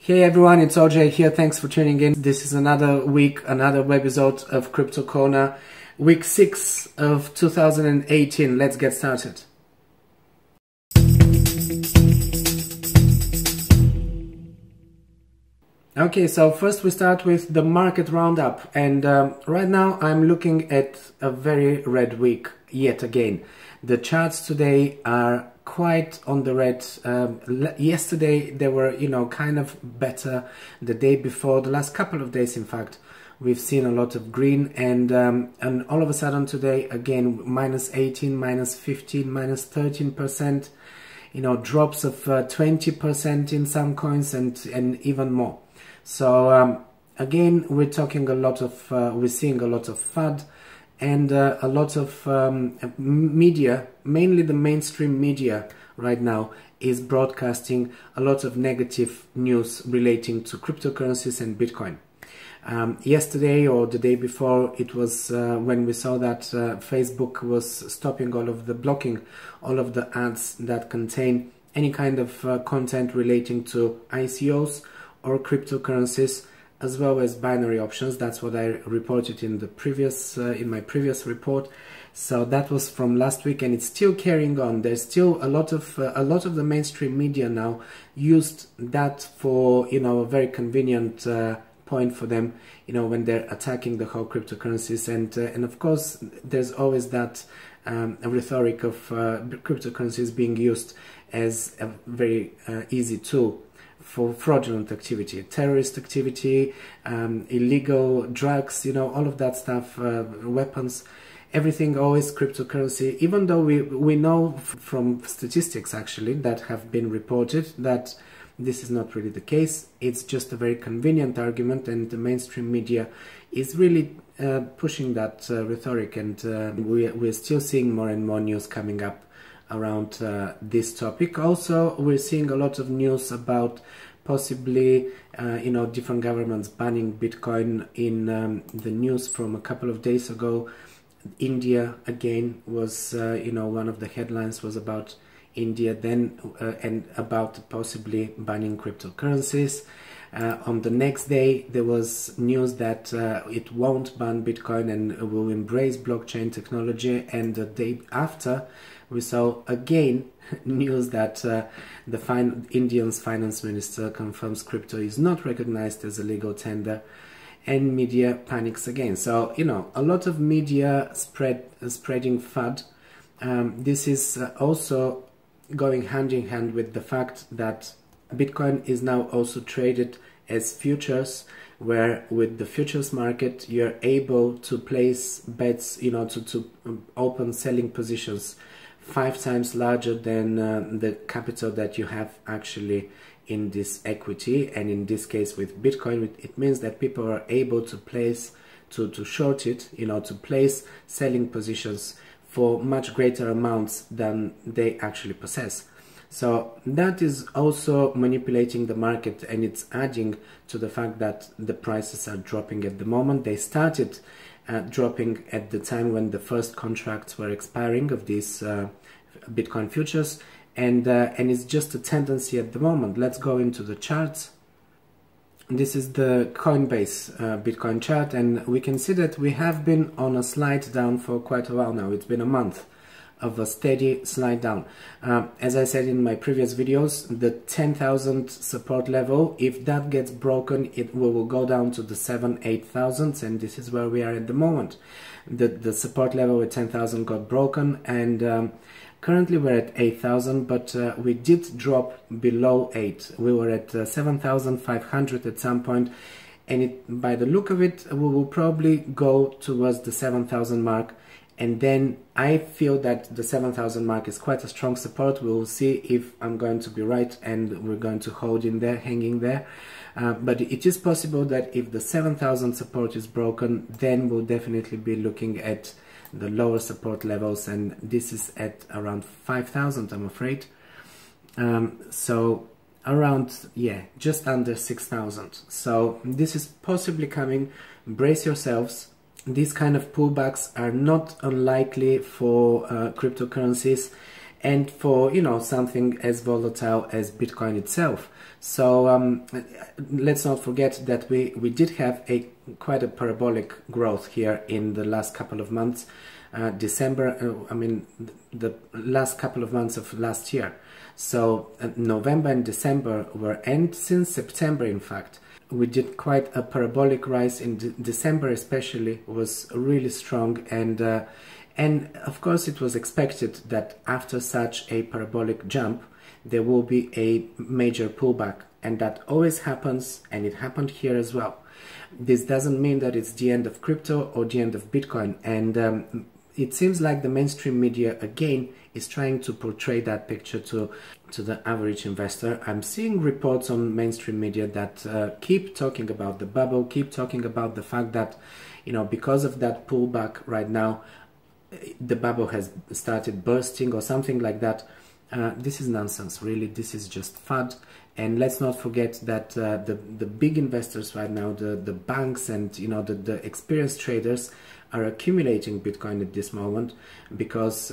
Hey everyone, it's OJ here. Thanks for tuning in. This is another week, another webisode of Crypto Corner, week 6 of 2018. Let's get started. Okay, so first we start with the market roundup, and right now I'm looking at a very red week yet again. The charts today are quite on the red. Yesterday they were, kind of better. The day before, the last couple of days in fact, we've seen a lot of green, and all of a sudden today again minus 18, minus 15, minus 13%, drops of 20% in some coins and even more. So again, we're talking a lot of, we're seeing a lot of FUD and a lot of media, mainly the mainstream media right now, is broadcasting a lot of negative news relating to cryptocurrencies and Bitcoin. Yesterday or the day before, it was when we saw that Facebook was stopping blocking all of the ads that contain any kind of content relating to ICOs or cryptocurrencies, as well as binary options. That's what I reported in the previous in my previous report. So that was from last week, and it's still carrying on. There's still a lot of the mainstream media now used that for a very convenient point for them, when they're attacking the whole cryptocurrencies, and of course there's always that rhetoric of cryptocurrencies being used as a very easy tool for fraudulent activity, terrorist activity, illegal drugs, all of that stuff, weapons, everything always cryptocurrency, even though we know from statistics actually that have been reported that this is not really the case. It's just a very convenient argument, and the mainstream media is really pushing that rhetoric, and we're still seeing more and more news coming up around this topic. Also, we're seeing a lot of news about possibly different governments banning Bitcoin. In the news from a couple of days ago, India again was one of the headlines was about India then and about possibly banning cryptocurrencies. On the next day there was news that it won't ban Bitcoin and will embrace blockchain technology, and the day after we saw again news that the Indian's finance minister confirms crypto is not recognized as a legal tender, and media panics again. So a lot of media spreading FUD. This is also going hand in hand with the fact that Bitcoin is now also traded as futures, where with the futures market you're able to place bets, to open selling positions 5 times larger than the capital that you have actually in this equity. And in this case with Bitcoin, it means that people are able to place, to short it, to place selling positions for much greater amounts than they actually possess. So that is also manipulating the market, and it's adding to the fact that the prices are dropping at the moment. They started dropping at the time when the first contracts were expiring of these Bitcoin futures, and it's just a tendency at the moment. Let's go into the charts. This is the Coinbase Bitcoin chart, and we can see that we have been on a slide down for quite a while now. It's been a month of a steady slide down. As I said in my previous videos, the 10,000 support level, if that gets broken, it will go down to the 7,000-8,000, and this is where we are at the moment. The support level at 10,000 got broken, and currently we're at 8,000, but we did drop below 8. We were at 7,500 at some point, and by the look of it, we will probably go towards the 7,000 mark. And then I feel that the 7,000 mark is quite a strong support. We will see if I'm going to be right, and we're going to hold in there, hanging there. But it is possible that if the 7,000 support is broken, then we'll definitely be looking at the lower support levels, and this is at around 5,000, I'm afraid. So around, just under 6,000. So this is possibly coming. Brace yourselves. These kind of pullbacks are not unlikely for cryptocurrencies, and for, you know, something as volatile as Bitcoin itself. So let's not forget that we did have quite a parabolic growth here in the last couple of months. December, I mean the last couple of months of last year. So November and December were, and since September in fact, we did quite a parabolic rise. In December especially was really strong, and of course it was expected that after such a parabolic jump there will be a major pullback, and that always happens, and it happened here as well. This doesn't mean that it's the end of crypto or the end of Bitcoin, and it seems like the mainstream media again is trying to portray that picture to the average investor. I'm seeing reports on mainstream media that keep talking about the bubble, keep talking about the fact that, you know, because of that pullback right now, the bubble has started bursting or something like that. This is nonsense, really. This is just FUD. And let's not forget that the big investors right now, the banks and, you know, the experienced traders are accumulating Bitcoin at this moment, because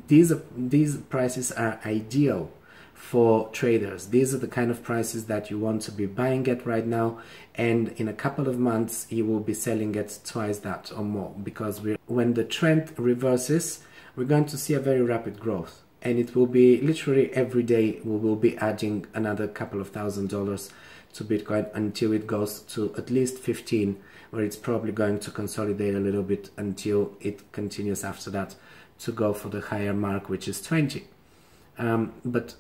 these prices are ideal for traders. These are the kind of prices that you want to be buying at right now, and in a couple of months you will be selling at twice that or more, because when the trend reverses, we're going to see a very rapid growth. And it will be literally every day we will be adding another couple of $1,000s to Bitcoin until it goes to at least 15, where it's probably going to consolidate a little bit until it continues after that to go for the higher mark, which is 20. But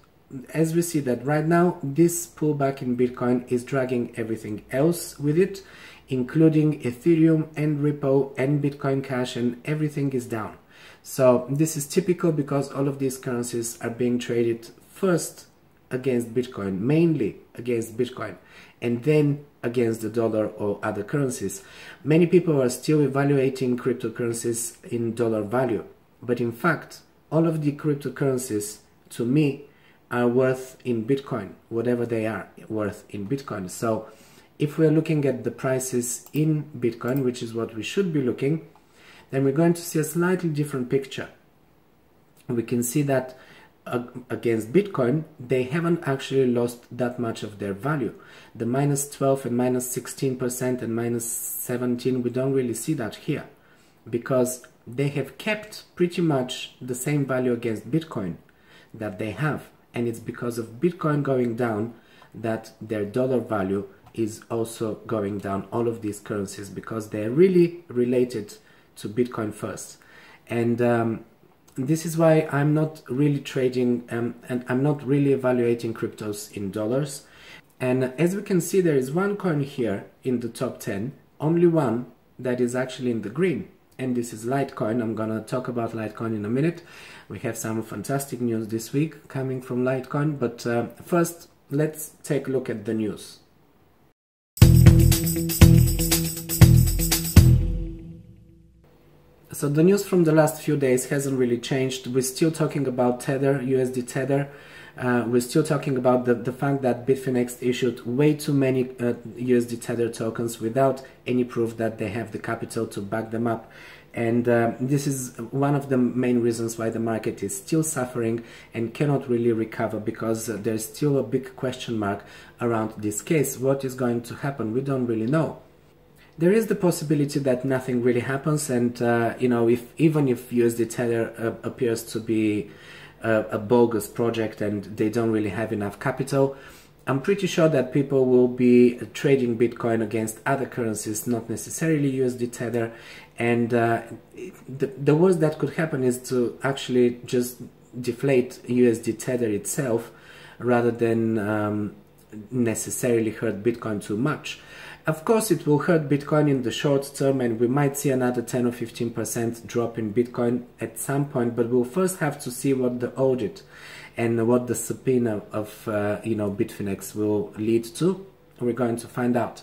as we see that right now, this pullback in Bitcoin is dragging everything else with it, including Ethereum and Ripple and Bitcoin Cash, and everything is down. So this is typical because all of these currencies are being traded first against Bitcoin, mainly against Bitcoin, and then against the dollar or other currencies. Many people are still evaluating cryptocurrencies in dollar value, but in fact, all of the cryptocurrencies, to me, are worth in Bitcoin, whatever they are worth in Bitcoin. So if we're looking at the prices in Bitcoin, which is what we should be looking, then we're going to see a slightly different picture. We can see that against Bitcoin, they haven't actually lost that much of their value. The -12 and -16% and -17, we don't really see that here, because they have kept pretty much the same value against Bitcoin that they have. And it's because of Bitcoin going down that their dollar value is also going down, all of these currencies, because they're really related to Bitcoin first. And this is why I'm not really trading and I'm not really evaluating cryptos in dollars. And as we can see, there is one coin here in the top 10, only one that is actually in the green, and this is Lite Coin. I'm gonna talk about Lite Coin in a minute. We have some fantastic news this week coming from Lite Coin, but first let's take a look at the news. So the news from the last few days hasn't really changed. We're still talking about Tether, USD Tether. We're still talking about the fact that Bitfinex issued way too many USD Tether tokens without any proof that they have the capital to back them up. And this is one of the main reasons why the market is still suffering and cannot really recover, because there's still a big question mark around this case. What is going to happen? We don't really know. There is the possibility that nothing really happens, and you know, even if USD Tether appears to be a bogus project and they don't really have enough capital, I'm pretty sure that people will be trading Bitcoin against other currencies, not necessarily USD Tether. And the worst that could happen is to actually just deflate USD Tether itself, rather than necessarily hurt Bitcoin too much. Of course, it will hurt Bitcoin in the short term, and we might see another 10 or 15% drop in Bitcoin at some point, but we'll first have to see what the audit and what the subpoena of you know, Bitfinex will lead to. We're going to find out.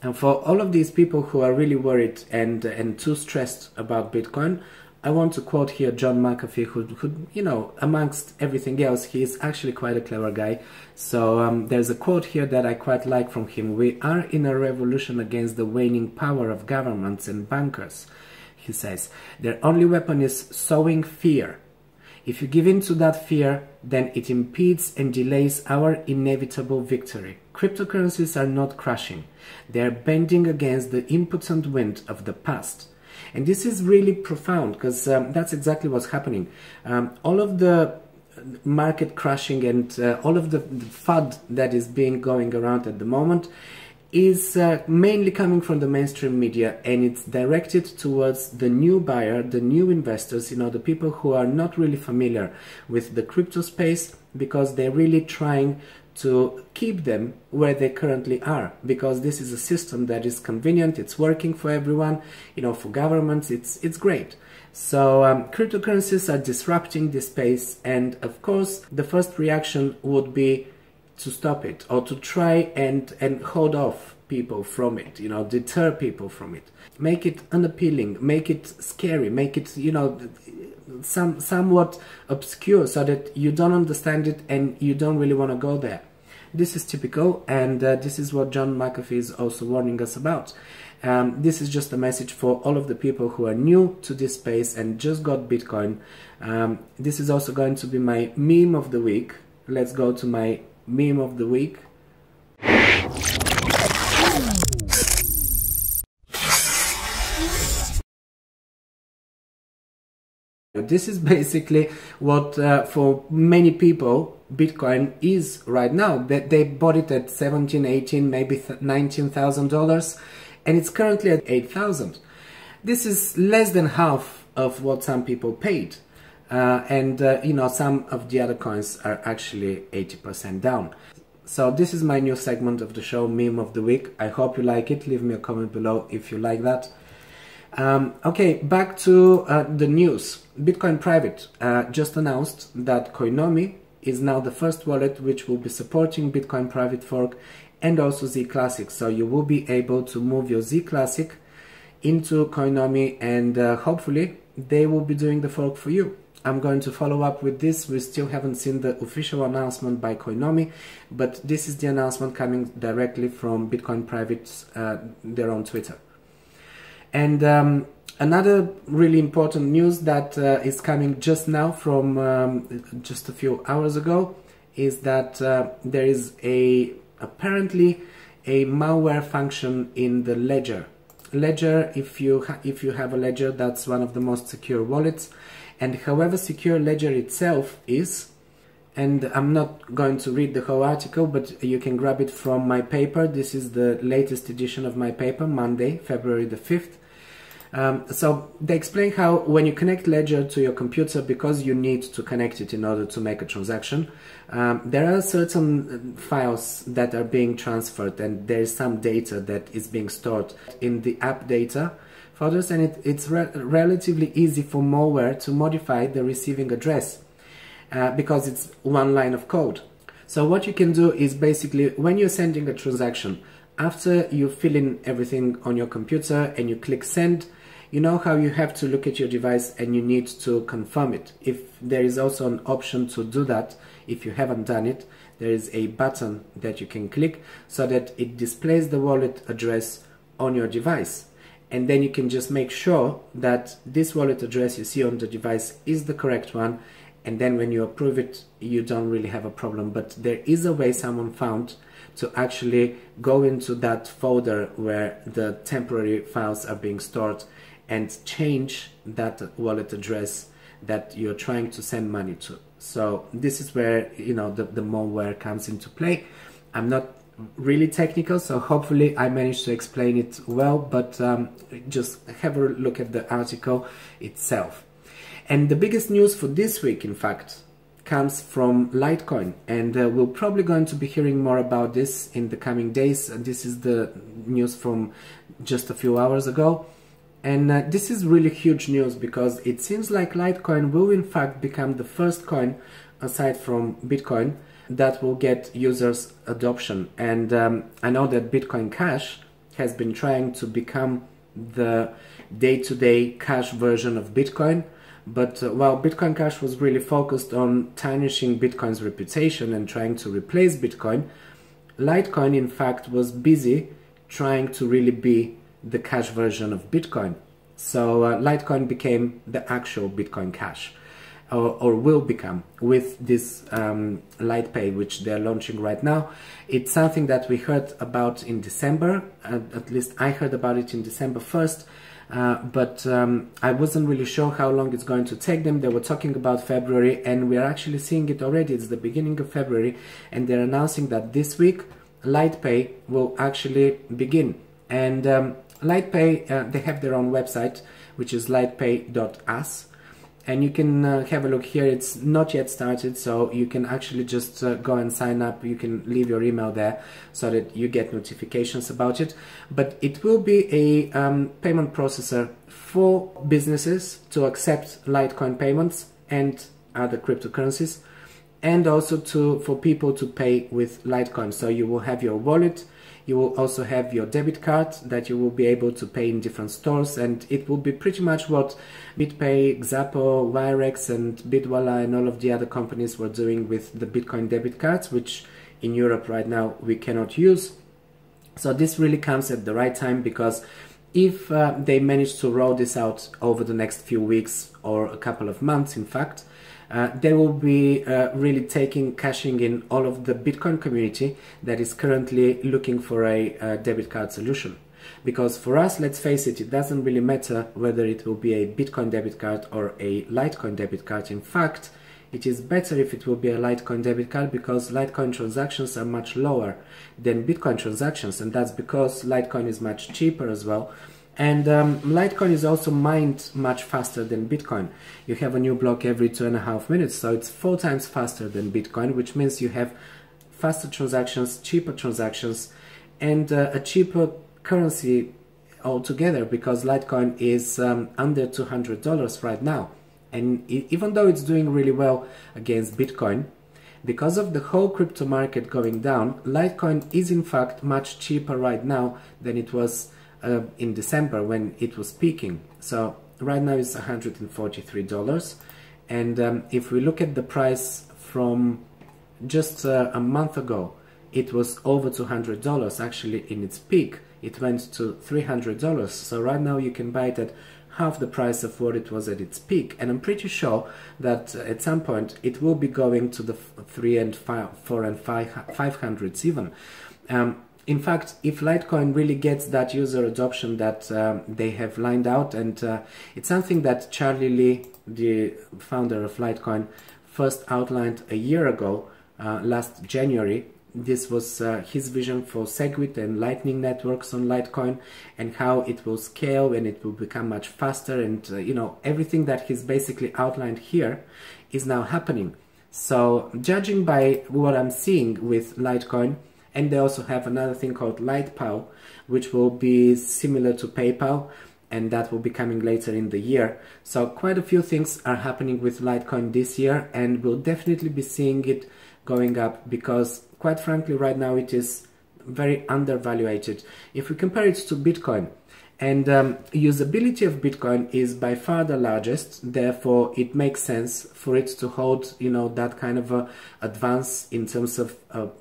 And for all of these people who are really worried and too stressed about Bitcoin, I want to quote here John McAfee, who, you know, amongst everything else, he is actually quite a clever guy. So there's a quote here that I quite like from him. "We are in a revolution against the waning power of governments and bankers," he says. "Their only weapon is sowing fear. If you give in to that fear, then it impedes and delays our inevitable victory. Cryptocurrencies are not crashing. They are bending against the impotent wind of the past. And this is really profound, because that's exactly what's happening. All of the market crashing and all of the FUD that is being going around at the moment is mainly coming from the mainstream media, and it's directed towards the new buyer, the new investors, the people who are not really familiar with the crypto space, because they're really trying to keep them where they currently are, because this is a system that is convenient, it's working for everyone, for governments, it's great. So cryptocurrencies are disrupting this space, and of course the first reaction would be to stop it, or to try and hold off people from it, deter people from it, make it unappealing, make it scary, make it somewhat obscure, so that you don't understand it and you don't really want to go there. This is typical, and this is what John McAfee is also warning us about. This is just a message for all of the people who are new to this space and just got Bitcoin. This is also going to be my meme of the week. Let's go to my meme of the week. This is basically what for many people Bitcoin is right now. That they bought it at $17,000, $18,000, maybe $19,000, and it's currently at $8,000. This is less than half of what some people paid. Some of the other coins are actually 80% down. So this is my new segment of the show, meme of the week. I hope you like it. Leave me a comment below if you like that. Okay, back to the news. Bitcoin Private just announced that Coinomi is now the first wallet which will be supporting Bitcoin Private Fork and also Zclassic. So you will be able to move your Zclassic into Coinomi, and hopefully they will be doing the fork for you. I'm going to follow up with this. We still haven't seen the official announcement by Coinomi, but this is the announcement coming directly from Bitcoin Private's their own Twitter. And another really important news that is coming just now from just a few hours ago is that there is apparently a malware function in the Ledger. Ledger, if you have a Ledger, that's one of the most secure wallets. And however secure Ledger itself is, and I'm not going to read the whole article, but you can grab it from my paper. This is the latest edition of my paper, Monday, February the 5th. So they explain how when you connect Ledger to your computer, because you need to connect it in order to make a transaction, there are certain files that are being transferred, and there is some data that is being stored in the app data folders, and it's relatively easy for malware to modify the receiving address because it's one line of code. So what you can do is basically, when you're sending a transaction, after you fill in everything on your computer and you click send, you know how you have to look at your device and you need to confirm it. If there is also an option to do that, if you haven't done it, there is a button that you can click so that it displays the wallet address on your device. And then you can just make sure that this wallet address you see on the device is the correct one, and then when you approve it, you don't really have a problem. But there is a way someone found to actually go into that folder where the temporary files are being stored and change that wallet address that you're trying to send money to. So this is where the malware comes into play. I'm not really technical, so hopefully I managed to explain it well, but just have a look at the article itself. And the biggest news for this week, in fact, comes from Litecoin, and we're probably going to be hearing more about this in the coming days. This is the news from just a few hours ago, and this is really huge news because it seems like Litecoin will in fact become the first coin, aside from Bitcoin, that will get users adoption. And I know that Bitcoin Cash has been trying to become the day-to-day cash version of Bitcoin, but while Bitcoin Cash was really focused on tarnishing Bitcoin's reputation and trying to replace Bitcoin, Litecoin in fact was busy trying to really be the cash version of Bitcoin. So Litecoin became the actual Bitcoin Cash. or will become with this Lite Pay, which they're launching right now. It's something that we heard about in December, at least I heard about it in December 1st, but I wasn't really sure how long it's going to take them. They were talking about February, and we're actually seeing it already. It's the beginning of February, and they're announcing that this week Lite Pay will actually begin. And Lite Pay, they have their own website, which is litepay.us. And you can have a look here. It's not yet started, so you can actually just go and sign up. You can leave your email there so that you get notifications about it. But it will be a payment processor for businesses to accept Litecoin payments and other cryptocurrencies, and also for people to pay with Litecoin. So you will have your wallet. You will also have your debit card that you will be able to pay in different stores, and it will be pretty much what BitPay, Xapo, Wirex, and Bitwala and all of the other companies were doing with the Bitcoin debit cards, which in Europe right now we cannot use. So this really comes at the right time, because if they manage to roll this out over the next few weeks or a couple of months, in fact, they will be really cashing in all of the Bitcoin community that is currently looking for a debit card solution. Because for us, let's face it, it doesn't really matter whether it will be a Bitcoin debit card or a Litecoin debit card. In fact, it is better if it will be a Litecoin debit card, because Litecoin transactions are much lower than Bitcoin transactions, and that's because Litecoin is much cheaper as well. And Litecoin is also mined much faster than Bitcoin. You have a new block every 2.5 minutes, so it's 4 times faster than Bitcoin, which means you have faster transactions, cheaper transactions, and a cheaper currency altogether, because Litecoin is under $200 right now. And even though it's doing really well against Bitcoin, because of the whole crypto market going down, Litecoin is in fact much cheaper right now than it was in December when it was peaking. So right now it's $143, and if we look at the price from just a month ago, it was over $200. Actually, in its peak it went to $300. So right now you can buy it at half the price of what it was at its peak, and I'm pretty sure that at some point it will be going to the 3 and 4 and 500s even. In fact, if Litecoin really gets that user adoption that they have lined out, and it's something that Charlie Lee, the founder of Litecoin, first outlined a year ago, last January. This was his vision for Segwit and Lightning networks on Litecoin, and how it will scale and it will become much faster, and you know, everything that he's basically outlined here is now happening. So judging by what I'm seeing with Litecoin, and they also have another thing called LitePow, which will be similar to PayPal, and that will be coming later in the year. So quite a few things are happening with Litecoin this year, and we'll definitely be seeing it going up, because quite frankly right now it is very undervaluated. If we compare it to Bitcoin, and usability of Bitcoin is by far the largest, therefore it makes sense for it to hold, you know, that kind of a advance in terms of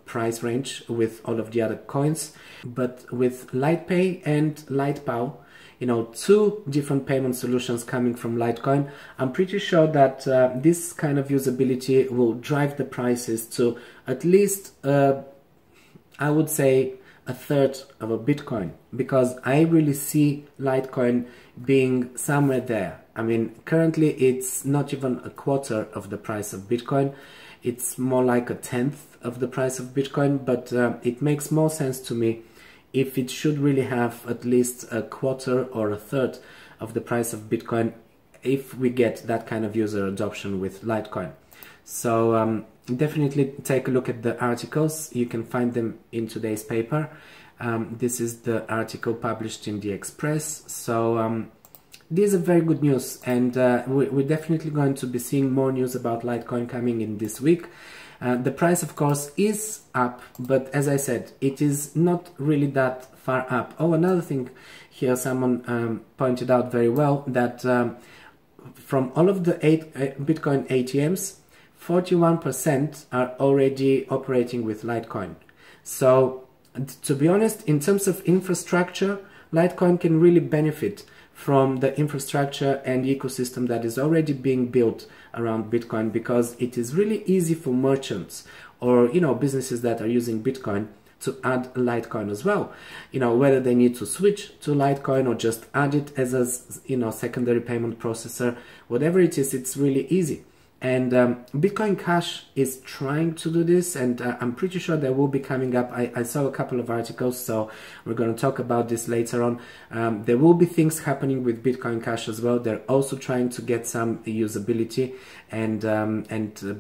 price range with all of the other coins. But with LitePay and LitePow, you know, 2 different payment solutions coming from Litecoin, I'm pretty sure that this kind of usability will drive the prices to at least, I would say, a third of a Bitcoin, because I really see Litecoin being somewhere there. I mean, currently it's not even a quarter of the price of Bitcoin. It's more like a 10th of the price of Bitcoin, but it makes more sense to me if it should really have at least a quarter or a third of the price of Bitcoin, if we get that kind of user adoption with Litecoin. So definitely take a look at the articles. You can find them in today's paper. This is the article published in the Express. So these are very good news, and we're definitely going to be seeing more news about Litecoin coming in this week. The price, of course, is up, but as I said, it is not really that far up. Oh, another thing here, someone pointed out very well that from all of the Bitcoin ATMs, 41% are already operating with Litecoin. So to be honest, in terms of infrastructure, Litecoin can really benefit from the infrastructure and ecosystem that is already being built around Bitcoin, because it is really easy for merchants or businesses that are using Bitcoin to add Litecoin as well. Whether they need to switch to Litecoin or just add it as a secondary payment processor, whatever it is, it's really easy. And Bitcoin Cash is trying to do this, and I'm pretty sure they will be coming up. I saw a couple of articles, so we're going to talk about this later on. There will be things happening with Bitcoin Cash as well. They're also trying to get some usability and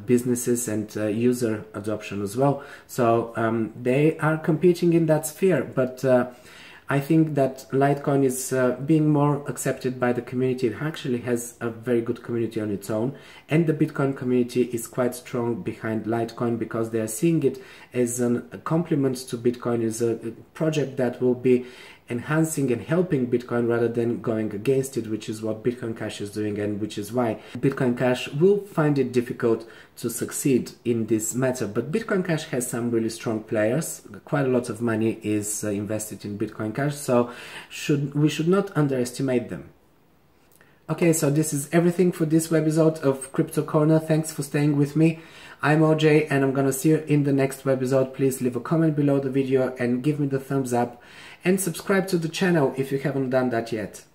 businesses and user adoption as well. So they are competing in that sphere, but I think that Litecoin is being more accepted by the community. It actually has a very good community on its own, and the Bitcoin community is quite strong behind Litecoin because they are seeing it as a complement to Bitcoin, as a project that will be enhancing and helping Bitcoin rather than going against it, which is what Bitcoin Cash is doing, and which is why Bitcoin Cash will find it difficult to succeed in this matter. But Bitcoin Cash has some really strong players. Quite a lot of money is invested in Bitcoin Cash, so we should not underestimate them. Okay, so this is everything for this webisode of Crypto Corner. Thanks for staying with me. I'm OJ, and I'm gonna see you in the next webisode. Please leave a comment below the video and give me the thumbs up, and subscribe to the channel if you haven't done that yet.